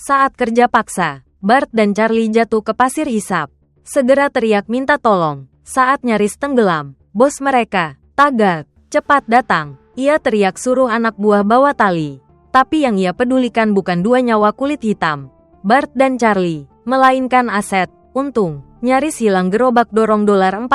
Saat kerja paksa, Bart dan Charlie jatuh ke pasir hisap. Segera teriak minta tolong. Saat nyaris tenggelam, bos mereka, Taggart, cepat datang. Ia teriak suruh anak buah bawa tali. Tapi yang ia pedulikan bukan dua nyawa kulit hitam, Bart dan Charlie, melainkan aset. Untung, nyaris hilang gerobak dorong $400.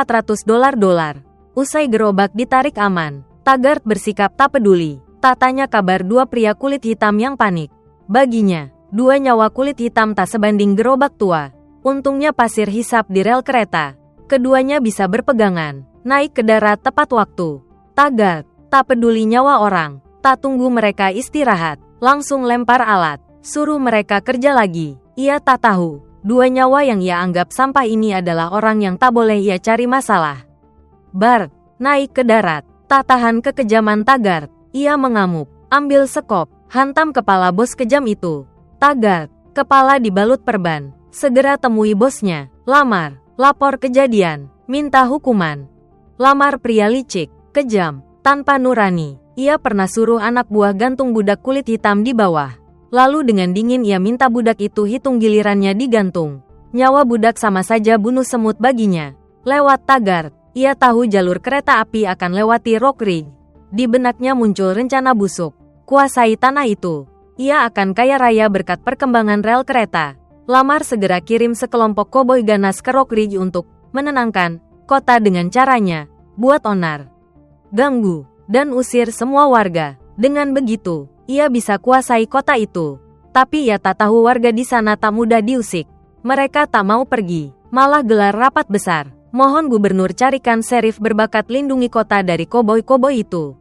Usai gerobak ditarik aman, Taggart bersikap tak peduli. Tak tanya kabar dua pria kulit hitam yang panik. Baginya, dua nyawa kulit hitam tak sebanding gerobak tua. Untungnya pasir hisap di rel kereta. Keduanya bisa berpegangan, naik ke darat tepat waktu. Taggart, tak peduli nyawa orang, tak tunggu mereka istirahat, langsung lempar alat, suruh mereka kerja lagi. Ia tak tahu, dua nyawa yang ia anggap sampah ini adalah orang yang tak boleh ia cari masalah. Bart, naik ke darat, tak tahan kekejaman Taggart. Ia mengamuk, ambil sekop, hantam kepala bos kejam itu. Taggart, kepala dibalut perban. Segera temui bosnya, lamar, lapor kejadian, minta hukuman. Lamar pria licik, kejam, tanpa nurani. Ia pernah suruh anak buah gantung budak kulit hitam di bawah. Lalu dengan dingin ia minta budak itu hitung gilirannya digantung. Nyawa budak sama saja bunuh semut baginya. Lewat Taggart, ia tahu jalur kereta api akan lewati Rock Ridge. Di benaknya muncul rencana busuk. Kuasai tanah itu. Ia akan kaya raya berkat perkembangan rel kereta. Lamar segera kirim sekelompok koboi ganas ke Rock Ridge untuk menenangkan kota dengan caranya, buat onar, ganggu, dan usir semua warga. Dengan begitu, ia bisa kuasai kota itu. Tapi ia tak tahu warga di sana tak mudah diusik. Mereka tak mau pergi, malah gelar rapat besar. Mohon gubernur carikan serif berbakat lindungi kota dari koboi-koboi itu.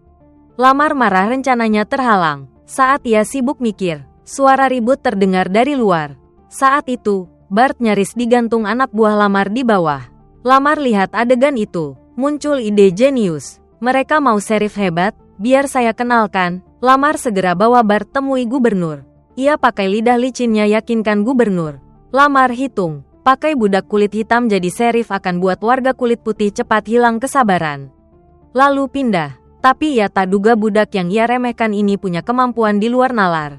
Lamar marah rencananya terhalang. Saat ia sibuk mikir, suara ribut terdengar dari luar. Saat itu, Bart nyaris digantung anak buah Lamar di bawah. Lamar lihat adegan itu, muncul ide jenius. Mereka mau serif hebat, biar saya kenalkan. Lamar segera bawa Bart temui gubernur. Ia pakai lidah licinnya yakinkan gubernur. Lamar hitung, pakai budak kulit hitam jadi serif akan buat warga kulit putih cepat hilang kesabaran. Lalu pindah, tapi ia tak duga budak yang ia remehkan ini punya kemampuan di luar nalar.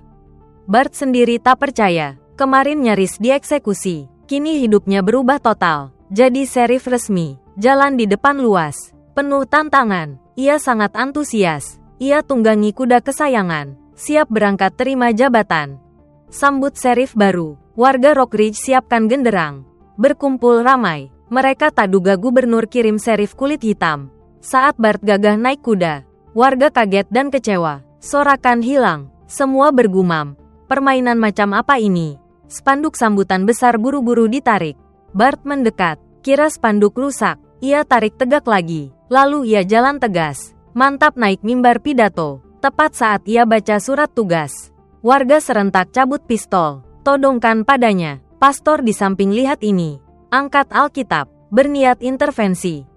Bart sendiri tak percaya. Kemarin nyaris dieksekusi, kini hidupnya berubah total. Jadi serif resmi, jalan di depan luas, penuh tantangan. Ia sangat antusias. Ia tunggangi kuda kesayangan, siap berangkat terima jabatan. Sambut serif baru, warga Rock Ridge siapkan genderang. Berkumpul ramai, mereka tak duga gubernur kirim serif kulit hitam. Saat Bart gagah naik kuda, warga kaget dan kecewa. Sorakan hilang, semua bergumam. Permainan macam apa ini? Spanduk sambutan besar buru-buru ditarik. Bart mendekat, kira spanduk rusak. Ia tarik tegak lagi, lalu ia jalan tegas. Mantap naik mimbar pidato. Tepat saat ia baca surat tugas, warga serentak cabut pistol, todongkan padanya. Pastor di samping lihat ini, angkat Alkitab, berniat intervensi.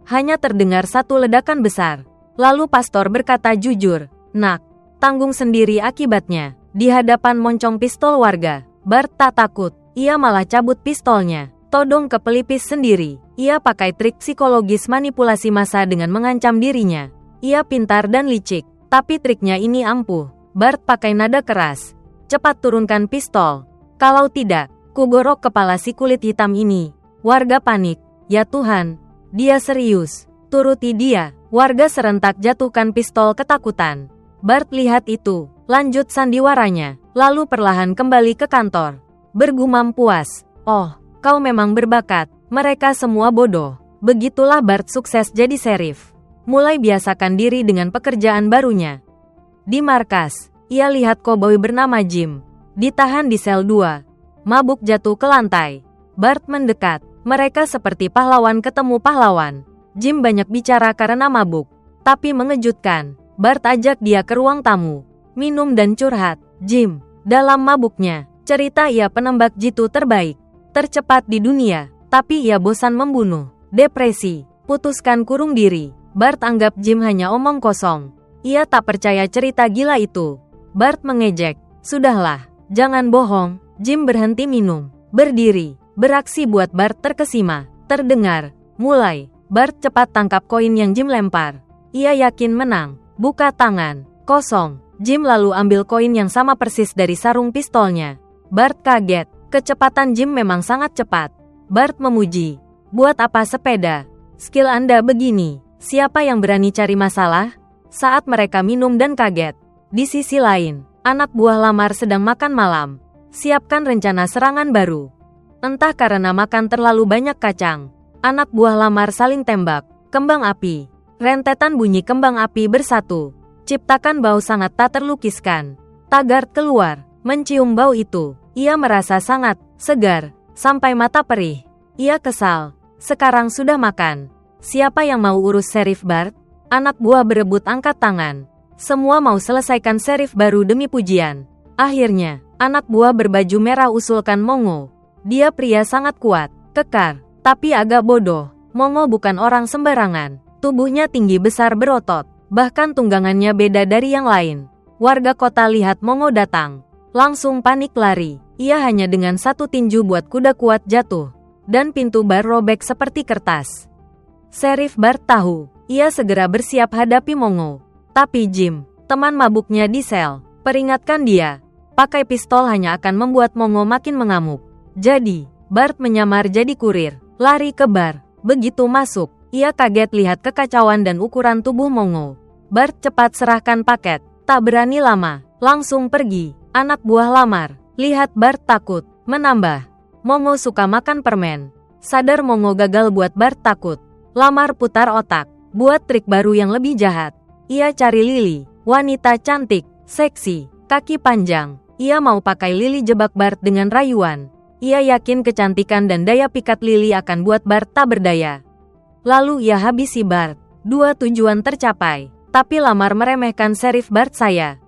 Hanya terdengar satu ledakan besar. Lalu pastor berkata jujur, "Nak, tanggung sendiri akibatnya." Di hadapan moncong pistol warga, Bart tak takut, ia malah cabut pistolnya, todong ke pelipis sendiri. Ia pakai trik psikologis manipulasi massa dengan mengancam dirinya. Ia pintar dan licik, tapi triknya ini ampuh. Bart pakai nada keras, "Cepat turunkan pistol. Kalau tidak, kugorok kepala si kulit hitam ini." Warga panik, "Ya Tuhan, dia serius. Turuti dia." Warga serentak jatuhkan pistol ketakutan. Bart lihat itu, lanjut sandiwaranya, lalu perlahan kembali ke kantor. Bergumam puas, "Oh, kau memang berbakat, mereka semua bodoh." Begitulah Bart sukses jadi serif. Mulai biasakan diri dengan pekerjaan barunya. Di markas, ia lihat koboi bernama Jim, ditahan di sel 2. Mabuk jatuh ke lantai. Bart mendekat, mereka seperti pahlawan ketemu pahlawan. Jim banyak bicara karena mabuk, tapi mengejutkan. Bart ajak dia ke ruang tamu, minum dan curhat. Jim, dalam mabuknya, cerita ia penembak jitu terbaik, tercepat di dunia, tapi ia bosan membunuh, depresi, putuskan kurung diri. Bart anggap Jim hanya omong kosong. Ia tak percaya cerita gila itu. Bart mengejek, "Sudahlah, jangan bohong." Jim berhenti minum, berdiri, beraksi buat Bart terkesima. Terdengar, "Mulai." Bart cepat tangkap koin yang Jim lempar. Ia yakin menang. Buka tangan, kosong. Jim lalu ambil koin yang sama persis dari sarung pistolnya. Bart kaget. Kecepatan Jim memang sangat cepat. Bart memuji. Buat apa sepeda? Skill Anda begini. Siapa yang berani cari masalah? Saat mereka minum dan kaget. Di sisi lain, anak buah Lamar sedang makan malam. Siapkan rencana serangan baru. Entah karena makan terlalu banyak kacang, anak buah Lamar saling tembak. Kembang api. Rentetan bunyi kembang api bersatu. Ciptakan bau sangat tak terlukiskan. Taggart keluar, mencium bau itu. Ia merasa sangat segar, sampai mata perih. Ia kesal. Sekarang sudah makan. Siapa yang mau urus Sheriff Bart? Anak buah berebut angkat tangan. Semua mau selesaikan Sheriff baru demi pujian. Akhirnya, anak buah berbaju merah usulkan Mongo. Dia pria sangat kuat, kekar, tapi agak bodoh. Mongo bukan orang sembarangan. Tubuhnya tinggi besar berotot. Bahkan tunggangannya beda dari yang lain. Warga kota lihat Mongo datang. Langsung panik lari. Ia hanya dengan satu tinju buat kuda kuat jatuh. Dan pintu bar robek seperti kertas. Sheriff Bart tahu. Ia segera bersiap hadapi Mongo. Tapi Jim, teman mabuknya di sel, peringatkan dia. Pakai pistol hanya akan membuat Mongo makin mengamuk. Jadi, Bart menyamar jadi kurir. Lari ke bar. Begitu masuk, ia kaget lihat kekacauan dan ukuran tubuh Mongo. Bart cepat serahkan paket. Tak berani lama, langsung pergi. Anak buah Lamar, lihat Bart takut, menambah. Mongo suka makan permen. Sadar Mongo gagal buat Bart takut. Lamar putar otak, buat trik baru yang lebih jahat. Ia cari Lily, wanita cantik, seksi, kaki panjang. Ia mau pakai Lily jebak Bart dengan rayuan. Ia yakin kecantikan dan daya pikat Lily akan buat Bart tak berdaya. Lalu ia habisi Bart. Dua tujuan tercapai. Tapi Lamar meremehkan Sheriff Bart saya.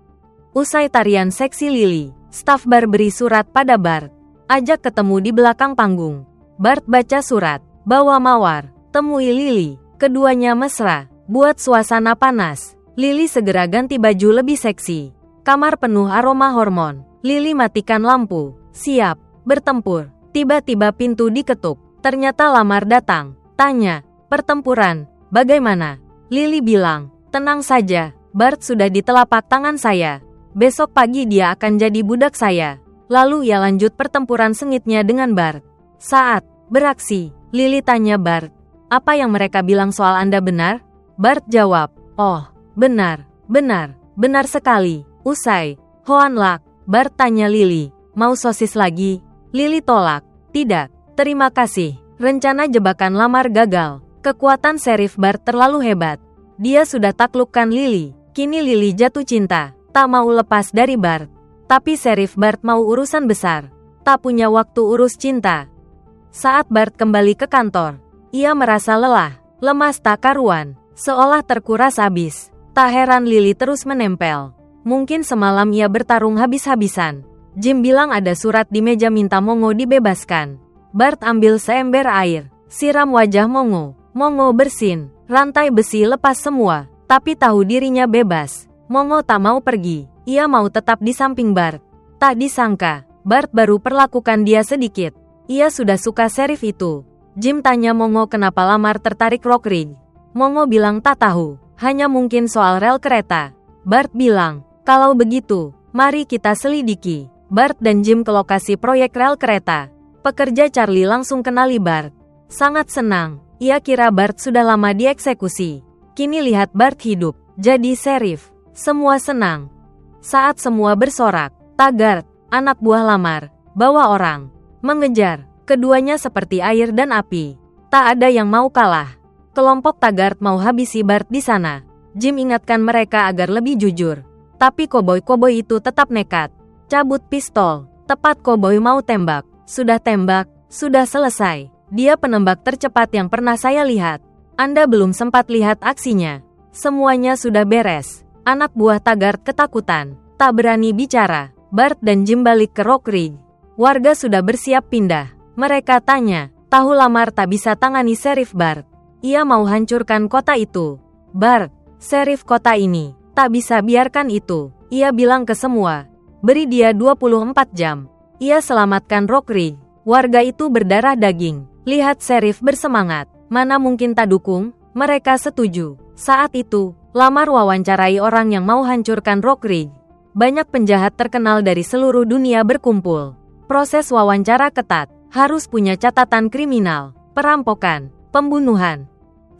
Usai tarian seksi Lily, staf bar beri surat pada Bart. Ajak ketemu di belakang panggung. Bart baca surat. Bawa mawar. Temui Lily. Keduanya mesra. Buat suasana panas. Lily segera ganti baju lebih seksi. Kamar penuh aroma hormon. Lily matikan lampu. Siap. Bertempur. Tiba-tiba pintu diketuk. Ternyata Lamar datang. Tanya. Pertempuran. Bagaimana? Lily bilang. Tenang saja, Bart sudah di telapak tangan saya. Besok pagi dia akan jadi budak saya. Lalu ia lanjut pertempuran sengitnya dengan Bart. Saat beraksi, Lily tanya Bart, apa yang mereka bilang soal Anda benar? Bart jawab, oh, benar sekali. Usai, Hoan Lak, Bart tanya Lily, mau sosis lagi? Lily tolak, tidak, terima kasih. Rencana jebakan Lamar gagal. Kekuatan Sheriff Bart terlalu hebat. Dia sudah taklukkan Lily. Kini Lily jatuh cinta, tak mau lepas dari Bart. Tapi Sheriff Bart mau urusan besar. Tak punya waktu urus cinta. Saat Bart kembali ke kantor, ia merasa lelah, lemas tak karuan, seolah terkuras habis. Tak heran Lily terus menempel. Mungkin semalam ia bertarung habis-habisan. Jim bilang ada surat di meja minta Mongo dibebaskan. Bart ambil seember air, siram wajah Mongo. Mongo bersin. Rantai besi lepas semua, tapi tahu dirinya bebas. Mongo tak mau pergi, ia mau tetap di samping Bart. Tak disangka, Bart baru perlakukan dia sedikit. Ia sudah suka Sheriff itu. Jim tanya Mongo kenapa Lamar tertarik Rock Ridge. Mongo bilang tak tahu, hanya mungkin soal rel kereta. Bart bilang, kalau begitu, mari kita selidiki. Bart dan Jim ke lokasi proyek rel kereta. Pekerja Charlie langsung kenali Bart. Sangat senang. Ia kira Bart sudah lama dieksekusi. Kini lihat Bart hidup, jadi Sheriff. Semua senang. Saat semua bersorak, Taggart, anak buah Lamar, bawa orang. Mengejar, keduanya seperti air dan api. Tak ada yang mau kalah. Kelompok Taggart mau habisi Bart di sana. Jim ingatkan mereka agar lebih jujur. Tapi koboi-koboi itu tetap nekat. Cabut pistol, tepat koboi mau tembak. Sudah tembak, sudah selesai. Dia penembak tercepat yang pernah saya lihat. Anda belum sempat lihat aksinya. Semuanya sudah beres. Anak buah Taggart ketakutan. Tak berani bicara. Bart dan Jim balik ke Rock Ridge. Warga sudah bersiap pindah. Mereka tanya, tahu Lamar tak bisa tangani Sheriff Bart. Ia mau hancurkan kota itu. Bart, Sheriff kota ini, tak bisa biarkan itu. Ia bilang ke semua. Beri dia 24 jam. Ia selamatkan Rock Ridge. Warga itu berdarah daging. Lihat Sheriff bersemangat. Mana mungkin tak dukung? Mereka setuju. Saat itu, Lamar wawancarai orang yang mau hancurkan Rock Ridge. Banyak penjahat terkenal dari seluruh dunia berkumpul. Proses wawancara ketat, harus punya catatan kriminal, perampokan, pembunuhan.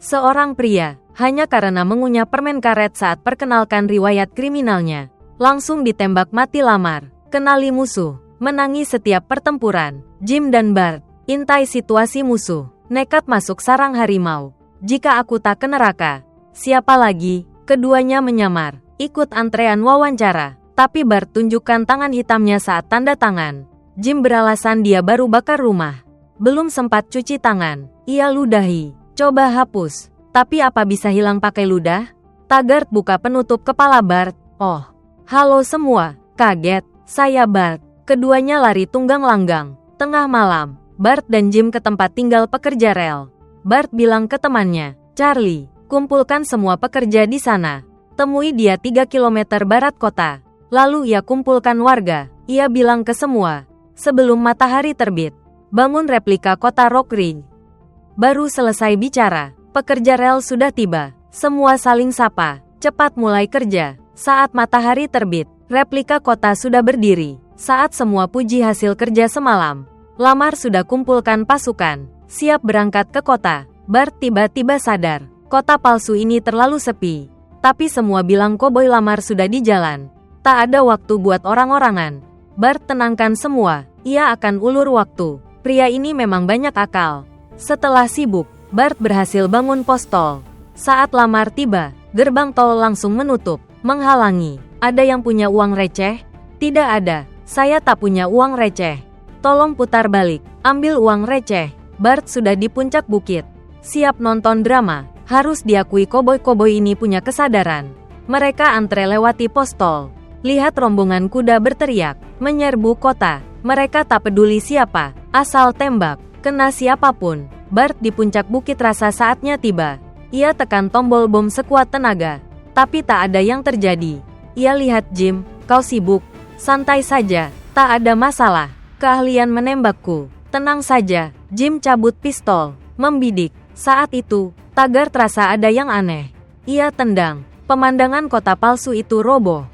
Seorang pria, hanya karena mengunyah permen karet saat perkenalkan riwayat kriminalnya, langsung ditembak mati lamar, kenali musuh, menangi setiap pertempuran. Jim dan Bart, intai situasi musuh, nekat masuk sarang harimau. Jika aku tak ke neraka, siapa lagi? Keduanya menyamar, ikut antrean wawancara, tapi Bart tunjukkan tangan hitamnya saat tanda tangan. Jim beralasan dia baru bakar rumah. Belum sempat cuci tangan, ia ludahi. Coba hapus. Tapi apa bisa hilang pakai ludah? Taggart buka penutup kepala Bart. Oh, halo semua. Kaget, saya Bart. Keduanya lari tunggang langgang. Tengah malam, Bart dan Jim ke tempat tinggal pekerja rel. Bart bilang ke temannya, Charlie, kumpulkan semua pekerja di sana. Temui dia 3 km barat kota. Lalu ia kumpulkan warga. Ia bilang ke semua, sebelum matahari terbit, bangun replika kota Rock Ridge. Baru selesai bicara, pekerja rel sudah tiba. Semua saling sapa, cepat mulai kerja. Saat matahari terbit, replika kota sudah berdiri. Saat semua puji hasil kerja semalam, Lamar sudah kumpulkan pasukan, siap berangkat ke kota. Bart tiba-tiba sadar, kota palsu ini terlalu sepi. Tapi semua bilang koboi Lamar sudah di jalan. Tak ada waktu buat orang-orangan. Bart tenangkan semua. Ia akan ulur waktu. Pria ini memang banyak akal. Setelah sibuk, Bart berhasil bangun pos tol. Saat Lamar tiba, gerbang tol langsung menutup, menghalangi. Ada yang punya uang receh? Tidak ada. Saya tak punya uang receh. Tolong putar balik, ambil uang receh. Bart sudah di puncak bukit. Siap nonton drama. Harus diakui koboi-koboi ini punya kesadaran. Mereka antre lewati pos tol. Lihat rombongan kuda berteriak, menyerbu kota. Mereka tak peduli siapa, asal tembak, kena siapapun. Bart di puncak bukit rasa saatnya tiba. Ia tekan tombol bom sekuat tenaga, tapi tak ada yang terjadi. Ia lihat Jim, kau sibuk, santai saja, tak ada masalah. Keahlian menembakku, tenang saja. Jim cabut pistol, membidik. Saat itu, Taggart rasa ada yang aneh. Ia tendang, pemandangan kota palsu itu roboh.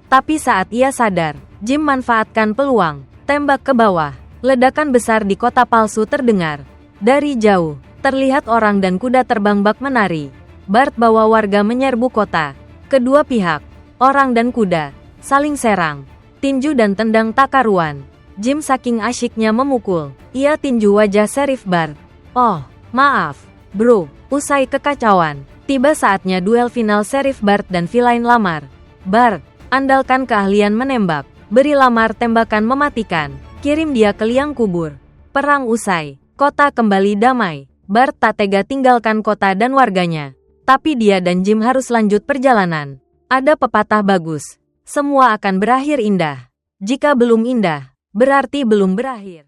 Tapi saat ia sadar, Jim manfaatkan peluang, tembak ke bawah. Ledakan besar di kota palsu terdengar. Dari jauh, terlihat orang dan kuda terbang bak menari. Bart bawa warga menyerbu kota. Kedua pihak, orang dan kuda, saling serang. Tinju dan tendang tak karuan. Jim saking asyiknya memukul. Ia tinju wajah Sheriff Bart. Oh, maaf, bro. Usai kekacauan, tiba saatnya duel final Sheriff Bart dan Villain Lamar. Bart, andalkan keahlian menembak. Beri Lamar tembakan mematikan. Kirim dia ke liang kubur. Perang usai. Kota kembali damai. Bart tak tega tinggalkan kota dan warganya. Tapi dia dan Jim harus lanjut perjalanan. Ada pepatah bagus. Semua akan berakhir indah. Jika belum indah, berarti belum berakhir.